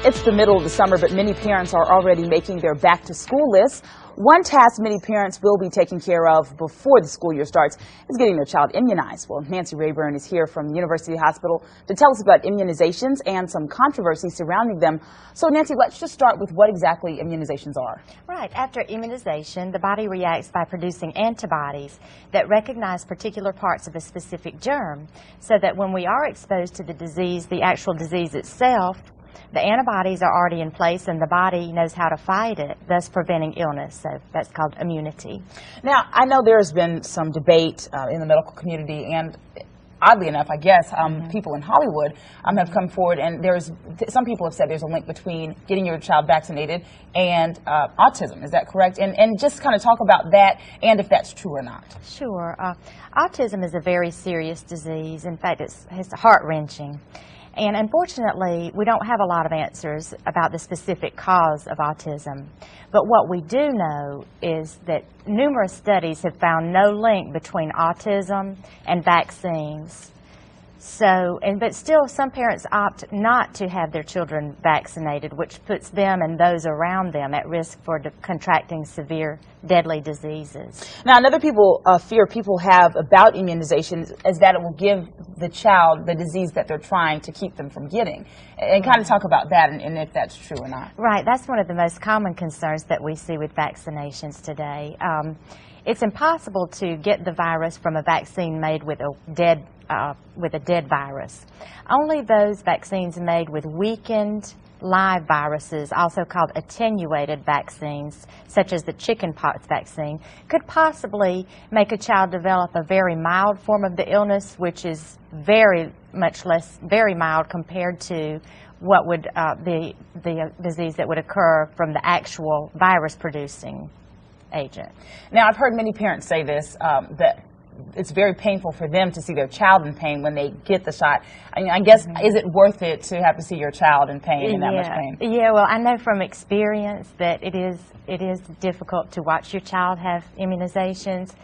It's the middle of the summer, but many parents are already making their back-to-school lists. One task many parents will be taking care of before the school year starts is getting their child immunized. Well, Nancy Raborn is here from the University Hospital to tell us about immunizations and some controversy surrounding them. So, Nancy, let's just start with what exactly immunizations are. Right. After immunization, the body reacts by producing antibodies that recognize particular parts of a specific germ, so that when we are exposed to the disease, the actual disease itself, the antibodies are already in place and the body knows how to fight it, thus preventing illness. So that's called immunity. Now, I know there's been some debate in the medical community, and oddly enough, I guess, people in Hollywood have come forward, and some people have said there's a link between getting your child vaccinated and autism. Is that correct? And just kind of talk about that and if that's true or not. Sure. Autism is a very serious disease. In fact, it's heart-wrenching. And unfortunately, we don't have a lot of answers about the specific cause of autism. But what we do know is that numerous studies have found no link between autism and vaccines. But still, some parents opt not to have their children vaccinated, which puts them and those around them at risk for contracting severe, deadly diseases. Now, another fear people have about immunizations is that it will give the child the disease that they're trying to keep them from getting. And kind of talk about that and if that's true or not. Right. That's one of the most common concerns that we see with vaccinations today. It's impossible to get the virus from a vaccine made with a dead virus. Only those vaccines made with weakened live viruses, also called attenuated vaccines, such as the chickenpox vaccine, could possibly make a child develop a very mild form of the illness, which is very mild compared to what would the disease that would occur from the actual virus-producing agent. Now, I've heard many parents say this, that it's very painful for them to see their child in pain when they get the shot. I mean, I guess, is it worth it to have to see your child in pain, in that much pain? Yeah, well, I know from experience that it is difficult to watch your child have immunizations,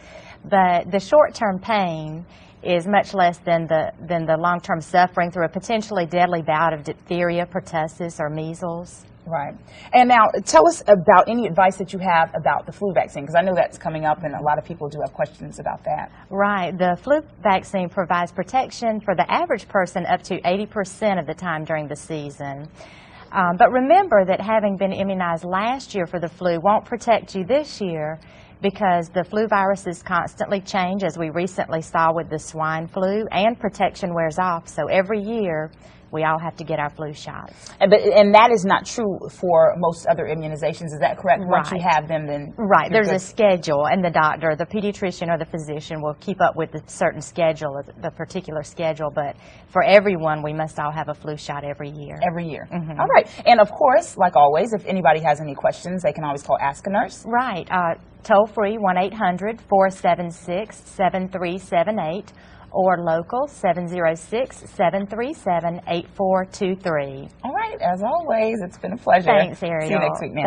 but the short-term pain is much less than the long-term suffering through a potentially deadly bout of diphtheria, pertussis, or measles. Right. And now, tell us about any advice that you have about the flu vaccine, because I know that's coming up and a lot of people do have questions about that. Right. The flu vaccine provides protection for the average person up to 80% of the time during the season. But remember that having been immunized last year for the flu won't protect you this year, because the flu viruses constantly change, as we recently saw with the swine flu, and protection wears off. So every year, we all have to get our flu shots. And that is not true for most other immunizations, is that correct? Right. Once you have them, then... Right, there's a schedule, and the doctor, the pediatrician or the physician will keep up with the certain schedule, the particular schedule, but for everyone, we must all have a flu shot every year. Every year. Mm-hmm. All right. And of course, like always, if anybody has any questions, they can always call Ask a Nurse. Right. Toll-free, 1-800-476-7378. or local 706-737-8423. All right, as always, it's been a pleasure. Thanks, Ariel. See you next week, Nancy.